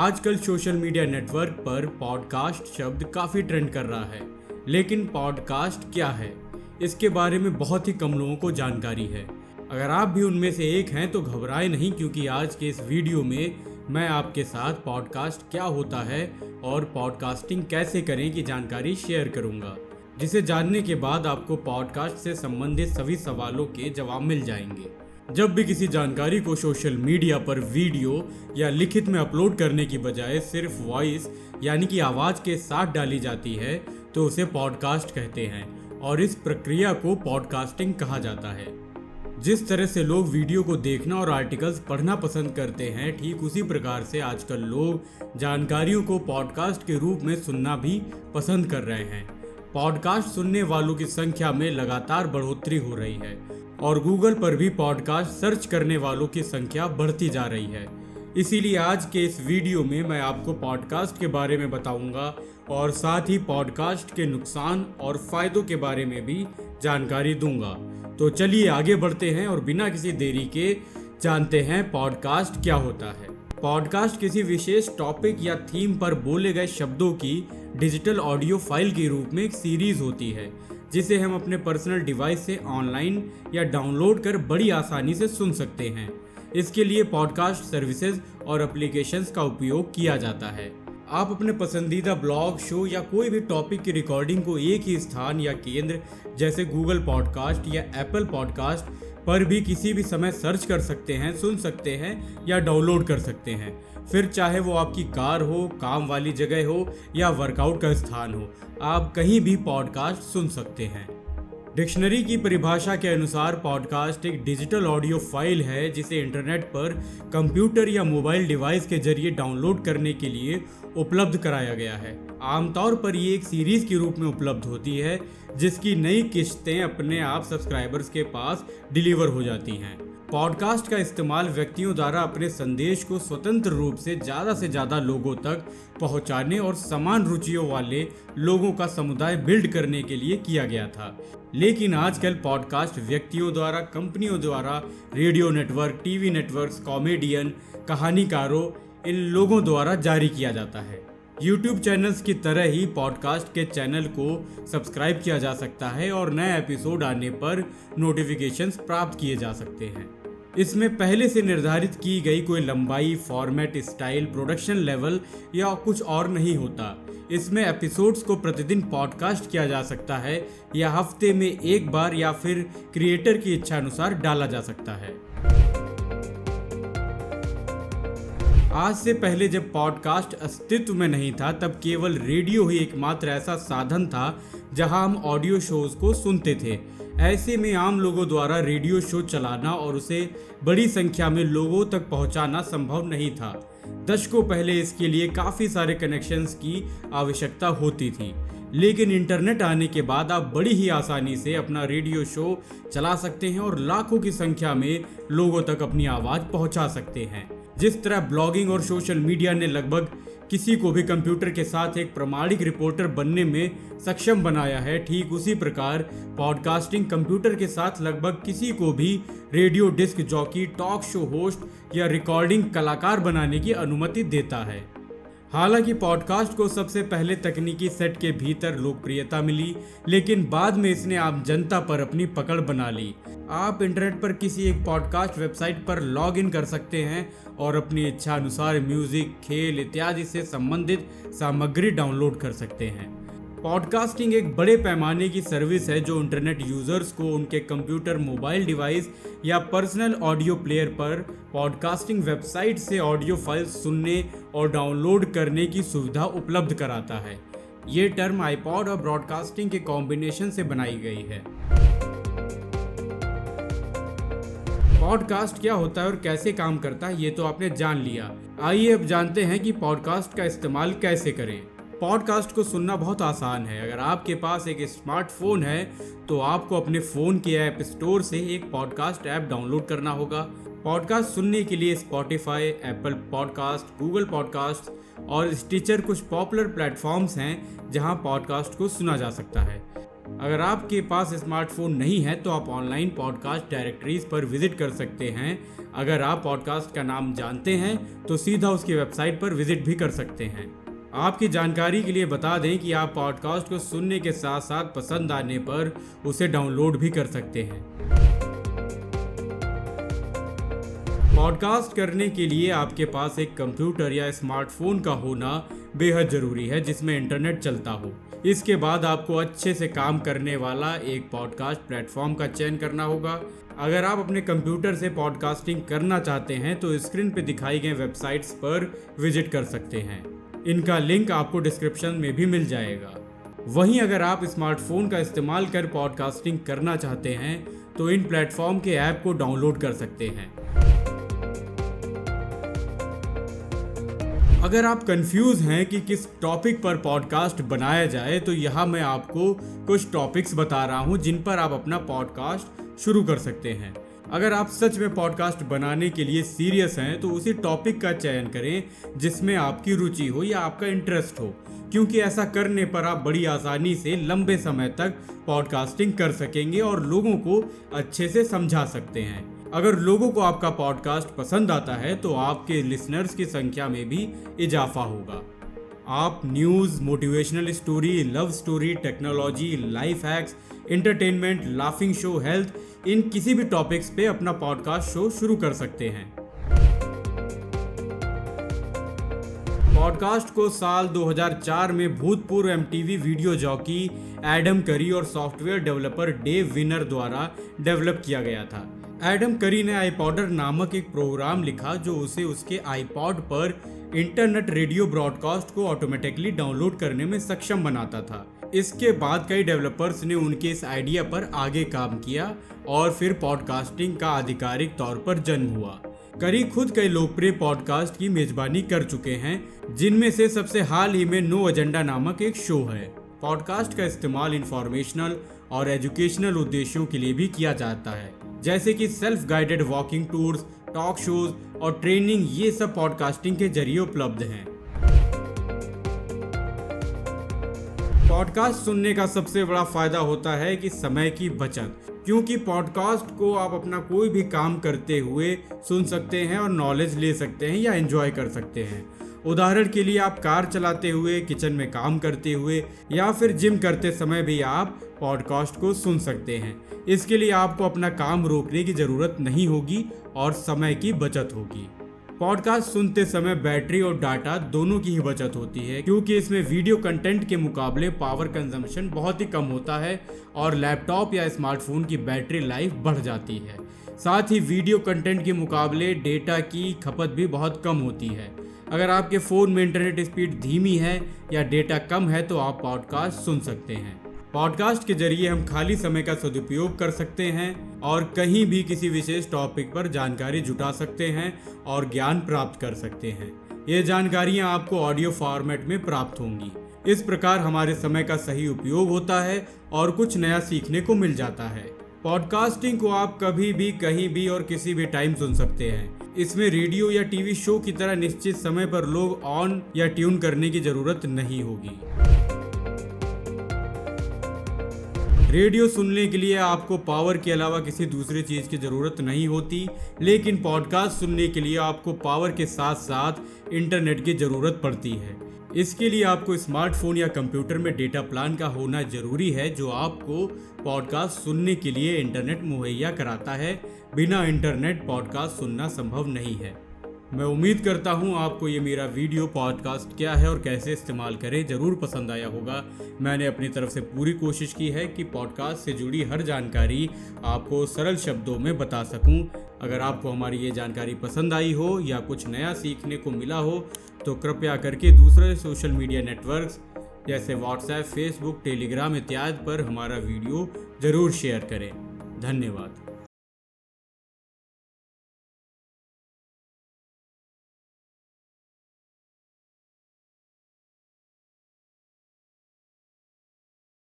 आजकल social media network पर podcast शब्द काफ़ी ट्रेंड कर रहा है, लेकिन पॉडकास्ट क्या है इसके बारे में बहुत ही कम लोगों को जानकारी है। अगर आप भी उनमें से एक हैं तो घबराएं नहीं, क्योंकि आज के इस वीडियो में मैं आपके साथ पॉडकास्ट क्या होता है और पॉडकास्टिंग कैसे करें की जानकारी शेयर करूंगा, जिसे जानने के बाद आपको पॉडकास्ट से संबंधित सभी सवालों के जवाब मिल जाएंगे। जब भी किसी जानकारी को सोशल मीडिया पर वीडियो या लिखित में अपलोड करने की बजाय सिर्फ वॉइस यानी कि आवाज़ के साथ डाली जाती है तो उसे पॉडकास्ट कहते हैं और इस प्रक्रिया को पॉडकास्टिंग कहा जाता है। जिस तरह से लोग वीडियो को देखना और आर्टिकल्स पढ़ना पसंद करते हैं, ठीक उसी प्रकार से आजकल लोग जानकारियों को पॉडकास्ट के रूप में सुनना भी पसंद कर रहे हैं। पॉडकास्ट सुनने वालों की संख्या में लगातार बढ़ोतरी हो रही है और गूगल पर भी पॉडकास्ट सर्च करने वालों की संख्या बढ़ती जा रही है। इसीलिए आज के इस वीडियो में मैं आपको पॉडकास्ट के बारे में बताऊंगा और साथ ही पॉडकास्ट के नुकसान और फायदों के बारे में भी जानकारी दूंगा। तो चलिए आगे बढ़ते हैं और बिना किसी देरी के जानते हैं पॉडकास्ट क्या होता है। पॉडकास्ट किसी विशेष टॉपिक या थीम पर बोले गए शब्दों की डिजिटल ऑडियो फाइल के रूप में एक सीरीज होती है, जिसे हम अपने पर्सनल डिवाइस से ऑनलाइन या डाउनलोड कर बड़ी आसानी से सुन सकते हैं। इसके लिए पॉडकास्ट सर्विसेज और एप्लीकेशंस का उपयोग किया जाता है। आप अपने पसंदीदा ब्लॉग, शो या कोई भी टॉपिक की रिकॉर्डिंग को एक ही स्थान या केंद्र जैसे गूगल पॉडकास्ट या एप्पल पॉडकास्ट पर भी किसी भी समय सर्च कर सकते हैं, सुन सकते हैं या डाउनलोड कर सकते हैं। फिर चाहे वो आपकी कार हो, काम वाली जगह हो या वर्कआउट का स्थान हो, आप कहीं भी पॉडकास्ट सुन सकते हैं। डिक्शनरी की परिभाषा के अनुसार पॉडकास्ट एक डिजिटल ऑडियो फाइल है जिसे इंटरनेट पर कंप्यूटर या मोबाइल डिवाइस के जरिए डाउनलोड करने के लिए उपलब्ध कराया गया है। आमतौर पर ये एक सीरीज के रूप में उपलब्ध होती है, जिसकी नई किस्तें अपने आप सब्सक्राइबर्स के पास डिलीवर हो जाती हैं। पॉडकास्ट का इस्तेमाल व्यक्तियों द्वारा अपने संदेश को स्वतंत्र रूप से ज़्यादा लोगों तक पहुंचाने और समान रुचियों वाले लोगों का समुदाय बिल्ड करने के लिए किया गया था। लेकिन आजकल पॉडकास्ट व्यक्तियों द्वारा, कंपनियों द्वारा, radio network, TV networks, comedian, कहानीकारों, इन लोगों द्वारा जारी किया जाता है। यूट्यूब चैनल्स की तरह ही पॉडकास्ट के चैनल को सब्सक्राइब किया जा सकता है और नए एपिसोड आने पर नोटिफिकेशंस प्राप्त किए जा सकते हैं। इसमें पहले से निर्धारित की गई कोई लंबाई, फॉर्मेट, स्टाइल, प्रोडक्शन लेवल या कुछ और नहीं होता। इसमें एपिसोड्स को प्रतिदिन पॉडकास्ट किया जा सकता है या हफ्ते में एक बार या फिर क्रिएटर की इच्छा अनुसार डाला जा सकता है। आज से पहले जब पॉडकास्ट अस्तित्व में नहीं था, तब केवल रेडियो ही एकमात्र ऐसा साधन था जहां हम ऑडियो शोज को सुनते थे। ऐसे में आम लोगों द्वारा रेडियो शो चलाना और उसे बड़ी संख्या में लोगों तक पहुंचाना संभव नहीं था। दशकों पहले इसके लिए काफ़ी सारे कनेक्शंस की आवश्यकता होती थी, लेकिन इंटरनेट आने के बाद आप बड़ी ही आसानी से अपना रेडियो शो चला सकते हैं और लाखों की संख्या में लोगों तक अपनी आवाज़ पहुंचा सकते हैं। जिस तरह ब्लॉगिंग और सोशल मीडिया ने लगभग किसी को भी कंप्यूटर के साथ एक प्रामाणिक रिपोर्टर बनने में सक्षम बनाया है, ठीक उसी प्रकार पॉडकास्टिंग कंप्यूटर के साथ लगभग किसी को भी radio disc jockey, talk show host या रिकॉर्डिंग कलाकार बनाने की अनुमति देता है। हालांकि पॉडकास्ट को सबसे पहले तकनीकी सेट के भीतर लोकप्रियता मिली, लेकिन बाद में इसने आम जनता पर अपनी पकड़ बना ली। आप इंटरनेट पर किसी एक पॉडकास्ट वेबसाइट पर लॉग इन कर सकते हैं और अपनी इच्छा अनुसार म्यूजिक, खेल इत्यादि से संबंधित सामग्री डाउनलोड कर सकते हैं। पॉडकास्टिंग एक बड़े पैमाने की सर्विस है जो इंटरनेट यूजर्स को उनके कंप्यूटर, मोबाइल डिवाइस या पर्सनल ऑडियो प्लेयर पर पॉडकास्टिंग वेबसाइट से ऑडियो फाइल्स सुनने और डाउनलोड करने की सुविधा उपलब्ध कराता है। ये टर्म आईपॉड और ब्रॉडकास्टिंग के कॉम्बिनेशन से बनाई गई है। पॉडकास्ट क्या होता है और कैसे काम करता है, ये तो आपने जान लिया। आइए अब जानते हैं कि पॉडकास्ट का इस्तेमाल कैसे करें। पॉडकास्ट को सुनना बहुत आसान है। अगर आपके पास एक स्मार्टफोन है तो आपको अपने फ़ोन के ऐप स्टोर से एक पॉडकास्ट ऐप डाउनलोड करना होगा। पॉडकास्ट सुनने के लिए Spotify, Apple podcast, Google podcast और स्टिचर कुछ पॉपुलर प्लेटफॉर्म्स हैं जहां पॉडकास्ट को सुना जा सकता है। अगर आपके पास स्मार्टफोन नहीं है तो आप ऑनलाइन पॉडकास्ट डायरेक्टरीज पर विजिट कर सकते हैं। अगर आप पॉडकास्ट का नाम जानते हैं तो सीधा उसकी वेबसाइट पर विजिट भी कर सकते हैं। आपकी जानकारी के लिए बता दें कि आप पॉडकास्ट को सुनने के साथ साथ पसंद आने पर उसे डाउनलोड भी कर सकते हैं। पॉडकास्ट करने के लिए आपके पास एक कंप्यूटर या स्मार्टफोन का होना बेहद ज़रूरी है जिसमें इंटरनेट चलता हो। इसके बाद आपको अच्छे से काम करने वाला एक पॉडकास्ट प्लेटफॉर्म का चयन करना होगा। अगर आप अपने कंप्यूटर से पॉडकास्टिंग करना चाहते हैं तो स्क्रीन पर दिखाई गई वेबसाइट्स पर विजिट कर सकते हैं। इनका लिंक आपको डिस्क्रिप्शन में भी मिल जाएगा। वहीं अगर आप स्मार्टफोन का इस्तेमाल कर पॉडकास्टिंग करना चाहते हैं तो इन प्लेटफॉर्म के ऐप को डाउनलोड कर सकते हैं। अगर आप कंफ्यूज हैं कि किस टॉपिक पर पॉडकास्ट बनाया जाए तो यहाँ मैं आपको कुछ टॉपिक्स बता रहा हूँ जिन पर आप अपना पॉडकास्ट शुरू कर सकते हैं। अगर आप सच में पॉडकास्ट बनाने के लिए सीरियस हैं तो उसी टॉपिक का चयन करें जिसमें आपकी रुचि हो या आपका इंटरेस्ट हो, क्योंकि ऐसा करने पर आप बड़ी आसानी से लंबे समय तक पॉडकास्टिंग कर सकेंगे और लोगों को अच्छे से समझा सकते हैं। अगर लोगों को आपका पॉडकास्ट पसंद आता है तो आपके लिसनर्स की संख्या में भी इजाफा होगा। आप news, motivational story, love story, technology, life hacks, entertainment, laughing show, health, इन किसी भी टॉपिक्स पे अपना पॉडकास्ट शो शुरू कर सकते हैं। पॉडकास्ट को साल 2004 में भूतपूर्व MTV वीडियो जॉकी एडम करी और सॉफ्टवेयर डेवलपर डेव विनर द्वारा डेवलप किया गया था। एडम करी ने आईपॉडर नामक एक प्रोग्राम लिखा जो उसे उसके आईपॉड पर इंटरनेट रेडियो ब्रॉडकास्ट को ऑटोमेटिकली डाउनलोड करने में सक्षम बनाता था। इसके बाद कई डेवलपर्स ने उनके इस आइडिया पर आगे काम किया और फिर पॉडकास्टिंग का आधिकारिक तौर पर जन्म हुआ। करी खुद कई लोकप्रिय पॉडकास्ट की मेजबानी कर चुके हैं, जिनमें से सबसे हाल ही में नो एजेंडा नामक एक शो है। पॉडकास्ट का इस्तेमाल इंफॉर्मेशनल और एजुकेशनल उद्देश्यों के लिए भी किया जाता है, जैसे कि self guided walking tours, talk shows और ट्रेनिंग। ये सब पॉडकास्टिंग के जरिए उपलब्ध हैं। पॉडकास्ट सुनने का सबसे बड़ा फायदा होता है कि समय की बचत, क्योंकि पॉडकास्ट को आप अपना कोई भी काम करते हुए सुन सकते हैं और नॉलेज ले सकते हैं या एंजॉय कर सकते हैं। उदाहरण के लिए आप कार चलाते हुए, किचन में काम करते हुए या फिर जिम करते समय भी आप पॉडकास्ट को सुन सकते हैं। इसके लिए आपको अपना काम रोकने की ज़रूरत नहीं होगी और समय की बचत होगी। पॉडकास्ट सुनते समय बैटरी और डाटा दोनों की ही बचत होती है, क्योंकि इसमें वीडियो कंटेंट के मुकाबले पावर कंजम्पशन बहुत ही कम होता है और लैपटॉप या स्मार्टफोन की बैटरी लाइफ बढ़ जाती है। साथ ही वीडियो कंटेंट के मुकाबले डेटा की खपत भी बहुत कम होती है। अगर आपके फ़ोन में इंटरनेट स्पीड धीमी है या डेटा कम है तो आप पॉडकास्ट सुन सकते हैं। पॉडकास्ट के जरिए हम खाली समय का सदुपयोग कर सकते हैं और कहीं भी किसी विशेष टॉपिक पर जानकारी जुटा सकते हैं और ज्ञान प्राप्त कर सकते हैं। ये जानकारियाँ आपको ऑडियो फॉर्मेट में प्राप्त होंगी। इस प्रकार हमारे समय का सही उपयोग होता है और कुछ नया सीखने को मिल जाता है। पॉडकास्टिंग को आप कभी भी, कहीं भी और किसी भी टाइम सुन सकते हैं। इसमें रेडियो या टीवी शो की तरह निश्चित समय पर लोग ऑन या ट्यून करने की जरूरत नहीं होगी। रेडियो सुनने के लिए आपको पावर के अलावा किसी दूसरी चीज़ की ज़रूरत नहीं होती, लेकिन पॉडकास्ट सुनने के लिए आपको पावर के साथ साथ इंटरनेट की ज़रूरत पड़ती है। इसके लिए आपको स्मार्टफोन या कंप्यूटर में डेटा प्लान का होना ज़रूरी है, जो आपको पॉडकास्ट सुनने के लिए इंटरनेट मुहैया कराता है। बिना इंटरनेट पॉडकास्ट सुनना संभव नहीं है। मैं उम्मीद करता हूँ आपको ये मेरा वीडियो पॉडकास्ट क्या है और कैसे इस्तेमाल करें ज़रूर पसंद आया होगा। मैंने अपनी तरफ से पूरी कोशिश की है कि पॉडकास्ट से जुड़ी हर जानकारी आपको सरल शब्दों में बता सकूं। अगर आपको हमारी ये जानकारी पसंद आई हो या कुछ नया सीखने को मिला हो तो कृपया करके दूसरे सोशल मीडिया नेटवर्क्स जैसे व्हाट्सएप, फेसबुक, टेलीग्राम इत्यादि पर हमारा वीडियो ज़रूर शेयर करें। धन्यवाद।